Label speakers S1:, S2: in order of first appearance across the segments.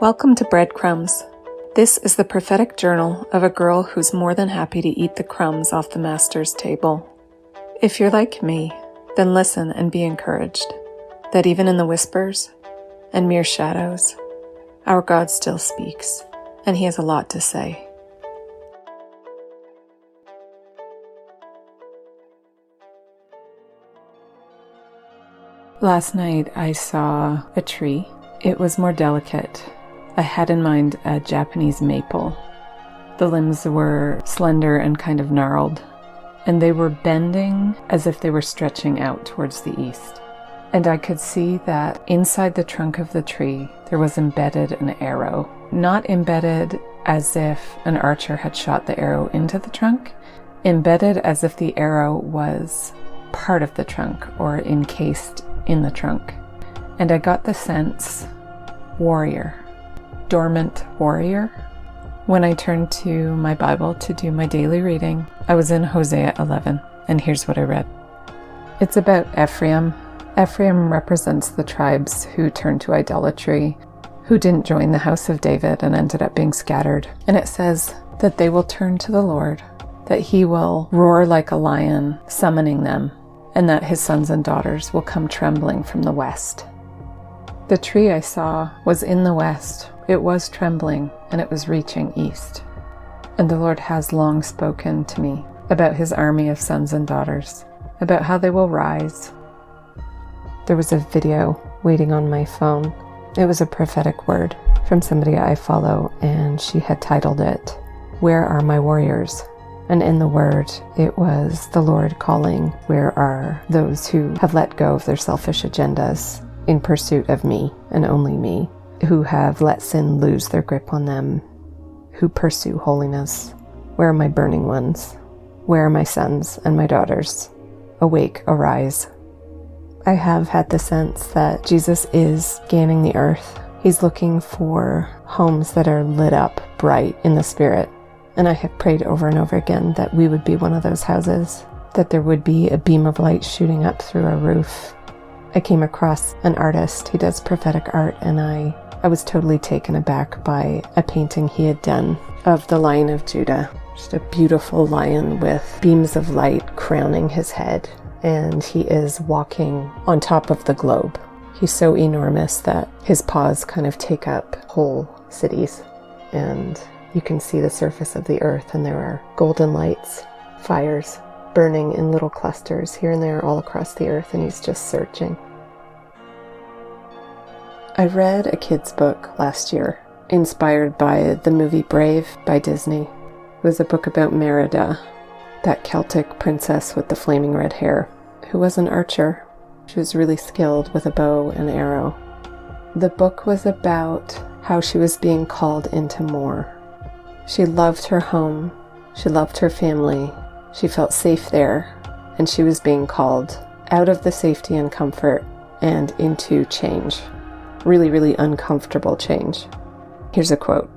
S1: Welcome to Breadcrumbs. This is the prophetic journal of a girl who's more than happy to eat the crumbs off the master's table. If you're like me, then listen and be encouraged, that even in the whispers and mere shadows, our God still speaks, and He has a lot to say. Last night I saw a tree. It was more delicate. I had in mind a Japanese maple. The limbs were slender and kind of gnarled, and they were bending as if they were stretching out towards the east. And I could see that inside the trunk of the tree there was embedded an arrow. Not embedded as if an archer had shot the arrow into the trunk, embedded as if the arrow was part of the trunk or encased in the trunk. And I got the sense, warrior, dormant warrior. When I turned to my Bible to do my daily reading, I was in Hosea 11, and here's what I read. It's about Ephraim. Ephraim represents the tribes who turned to idolatry, who didn't join the house of David and ended up being scattered. And it says that they will turn to the Lord, that He will roar like a lion, summoning them, and that His sons and daughters will come trembling from the west. The tree I saw was in the west. It was trembling, and it was reaching east. And the Lord has long spoken to me about His army of sons and daughters, about how they will rise. There was a video waiting on my phone. It was a prophetic word from somebody I follow, and she had titled it, "Where Are My Warriors?" And in the word, it was the Lord calling, where are those who have let go of their selfish agendas in pursuit of me and only me, who have let sin lose their grip on them, who pursue holiness? Where are my burning ones? Where are my sons and my daughters? Awake, arise. I have had the sense that Jesus is scanning the earth. He's looking for homes that are lit up bright in the Spirit. And I have prayed over and over again that we would be one of those houses, that there would be a beam of light shooting up through a roof. I came across an artist who does prophetic art, and I was totally taken aback by a painting he had done of the Lion of Judah. Just a beautiful lion with beams of light crowning his head, and he is walking on top of the globe. He's so enormous that his paws kind of take up whole cities, and you can see the surface of the earth, and there are golden lights, fires, burning in little clusters here and there all across the earth, and he's just searching. I read a kid's book last year, inspired by the movie Brave by Disney. It was a book about Merida, that Celtic princess with the flaming red hair, who was an archer. She was really skilled with a bow and arrow. The book was about how she was being called into more. She loved her home, she loved her family, she felt safe there, and she was being called out of the safety and comfort and into change. Really, really uncomfortable change. Here's a quote.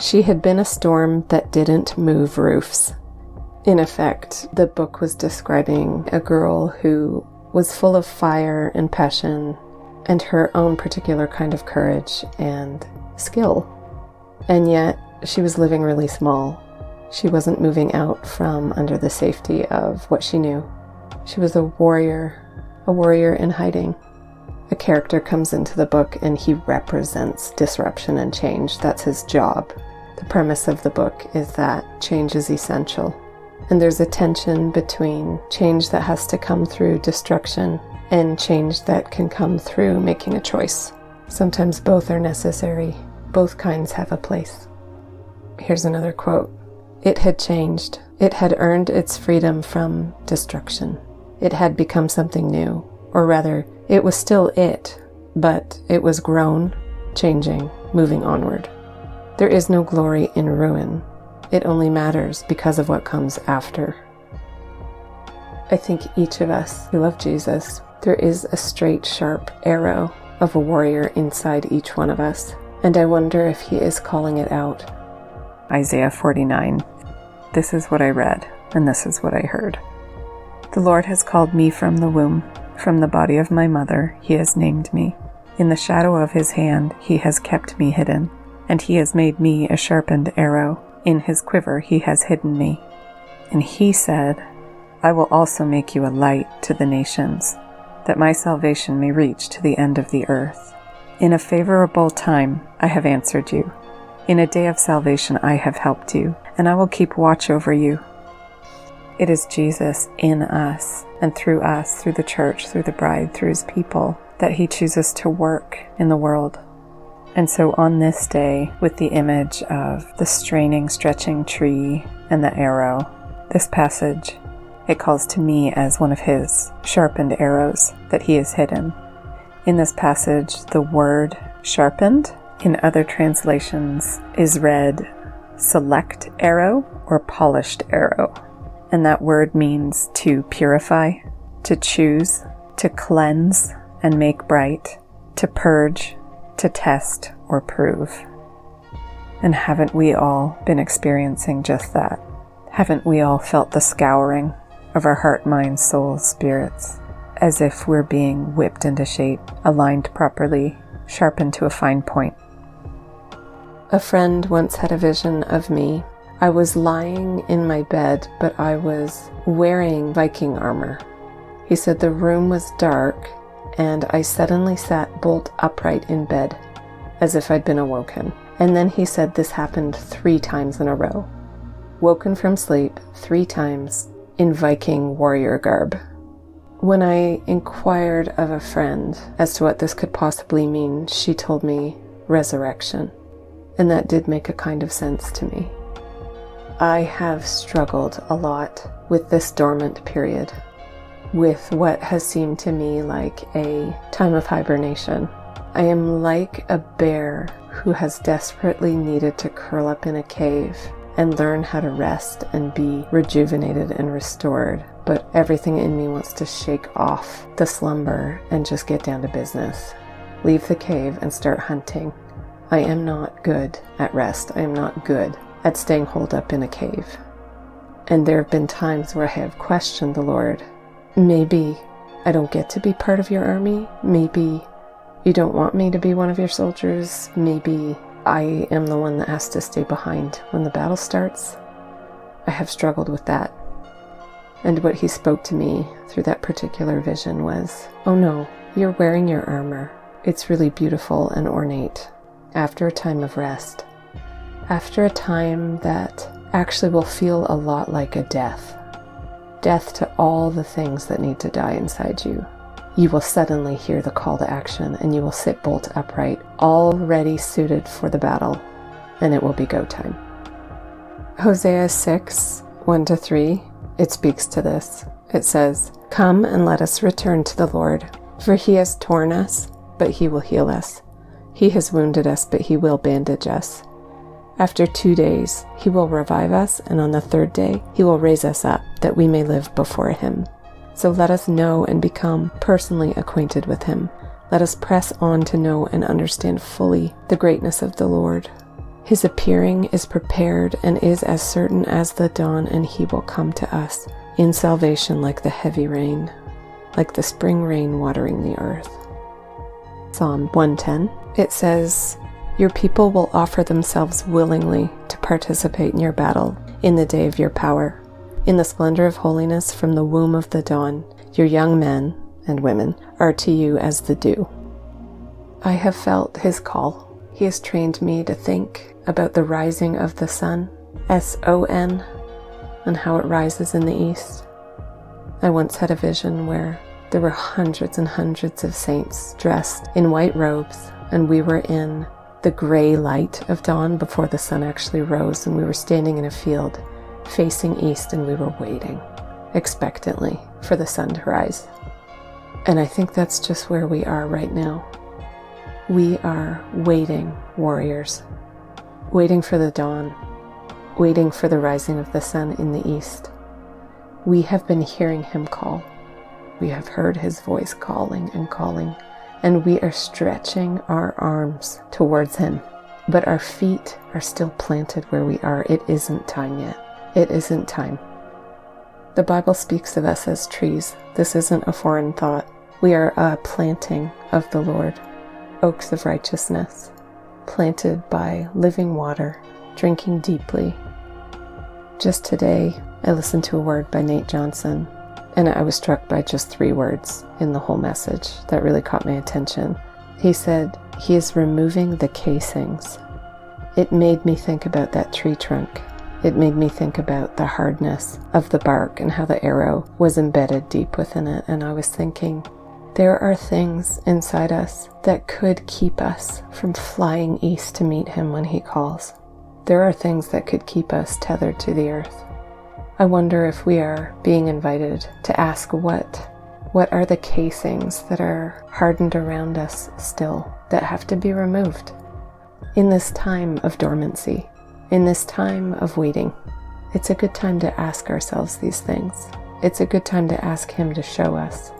S1: She had been a storm that didn't move roofs. In effect, the book was describing a girl who was full of fire and passion and her own particular kind of courage and skill. And yet, she was living really small. She wasn't moving out from under the safety of what she knew. She was a warrior in hiding. A character comes into the book and he represents disruption and change. That's his job. The premise of the book is that change is essential. And there's a tension between change that has to come through destruction and change that can come through making a choice. Sometimes both are necessary. Both kinds have a place. Here's another quote. It had changed. It had earned its freedom from destruction. It had become something new. Or rather, it was still it, but it was grown, changing, moving onward. There is no glory in ruin. It only matters because of what comes after. I think each of us who love Jesus, there is a straight, sharp arrow of a warrior inside each one of us. And I wonder if He is calling it out. Isaiah 49. This is what I read, and this is what I heard. The Lord has called me from the womb. From the body of my mother, He has named me. In the shadow of his hand he has kept me hidden, and he has made me a sharpened arrow. In his quiver he has hidden me. And he said, I will also make you a light to the nations, that my salvation may reach to the end of the earth. In a favorable time I have answered you. In a day of salvation I have helped you, and I will keep watch over you. It is Jesus in us, and through us, through the church, through the bride, through his people, that he chooses to work in the world. And so on this day, with the image of the straining, stretching tree and the arrow, this passage, it calls to me as one of his sharpened arrows that he has hidden. In this passage, the word sharpened in other translations is read select arrow or polished arrow. And that word means to purify, to choose, to cleanse and make bright, to purge, to test or prove. And haven't we all been experiencing just that? Haven't we all felt the scouring of our heart, mind, soul, spirits, as if we're being whipped into shape, aligned properly, sharpened to a fine point? A friend once had a vision of me. I was lying in my bed, but I was wearing Viking armor. He said the room was dark, and I suddenly sat bolt upright in bed, as if I'd been awoken. And then he said this happened 3 times in a row. Woken from sleep 3 times in Viking warrior garb. When I inquired of a friend as to what this could possibly mean, she told me resurrection. And that did make a kind of sense to me. I have struggled a lot with this dormant period, with what has seemed to me like a time of hibernation. I am like a bear who has desperately needed to curl up in a cave and learn how to rest and be rejuvenated and restored, but everything in me wants to shake off the slumber and just get down to business. Leave the cave and start hunting. I am not good at rest. I am not good at staying holed up in a cave. And there have been times where I have questioned the Lord. Maybe I don't get to be part of your army. Maybe you don't want me to be one of your soldiers. Maybe I am the one that has to stay behind when the battle starts. I have struggled with that. And what he spoke to me through that particular vision was, oh no, you're wearing your armor. It's really beautiful and ornate. After a time of rest, after a time that actually will feel a lot like a death to all the things that need to die inside you, you will suddenly hear the call to action and you will sit bolt upright, already suited for the battle, and it will be go time. Hosea 6, 1-3, it speaks to this. It says, "Come and let us return to the Lord, for he has torn us, but he will heal us. He has wounded us, but he will bandage us. After 2 days, he will revive us, and on the 3rd day, he will raise us up, that we may live before him. So let us know and become personally acquainted with him. Let us press on to know and understand fully the greatness of the Lord. His appearing is prepared and is as certain as the dawn, and he will come to us in salvation like the heavy rain, like the spring rain watering the earth." Psalm 110, it says, "Your people will offer themselves willingly to participate in your battle in the day of your power. In the splendor of holiness from the womb of the dawn, your young men and women are to you as the dew." I have felt his call. He has trained me to think about the rising of the sun, S-O-N, and how it rises in the east. I once had a vision where there were hundreds and hundreds of saints dressed in white robes, and we were in the gray light of dawn before the sun actually rose, and we were standing in a field facing east, and we were waiting expectantly for the sun to rise. And I think that's just where we are right now. We are waiting warriors, waiting for the dawn, waiting for the rising of the sun in the east. We have been hearing him call. We have heard his voice calling and calling, and we are stretching our arms towards him. But our feet are still planted where we are. It isn't time yet. It isn't time. The Bible speaks of us as trees. This isn't a foreign thought. We are a planting of the Lord. oaks of righteousness, planted by living water, drinking deeply. Just today, I listened to a word by Nate Johnson, and I was struck by just 3 words in the whole message that really caught my attention. He said, he is removing the casings. It made me think about that tree trunk. It made me think about the hardness of the bark and how the arrow was embedded deep within it. And I was thinking, there are things inside us that could keep us from flying east to meet him when he calls. There are things that could keep us tethered to the earth. I wonder if we are being invited to ask what are the casings that are hardened around us still that have to be removed in this time of dormancy, in this time of waiting. It's a good time to ask ourselves these things. It's a good time to ask him to show us.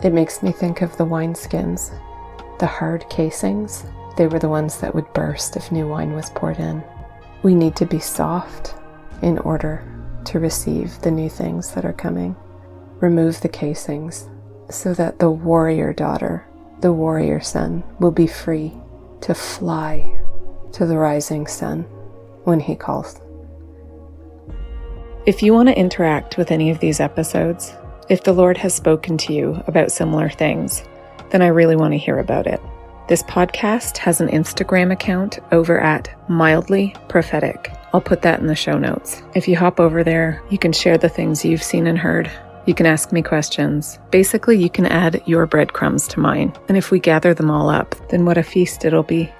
S1: It makes me think of the wineskins, the hard casings. They were the ones that would burst if new wine was poured in. We need to be soft in order to receive the new things that are coming. Remove the casings so that the warrior daughter, the warrior son, will be free to fly to the rising sun when he calls. If you want to interact with any of these episodes, if the Lord has spoken to you about similar things, then I really want to hear about it. This podcast has an Instagram account over at Mildly Prophetic. I'll put that in the show notes. If you hop over there, you can share the things you've seen and heard. You can ask me questions. Basically, you can add your breadcrumbs to mine. And if we gather them all up, then what a feast it'll be.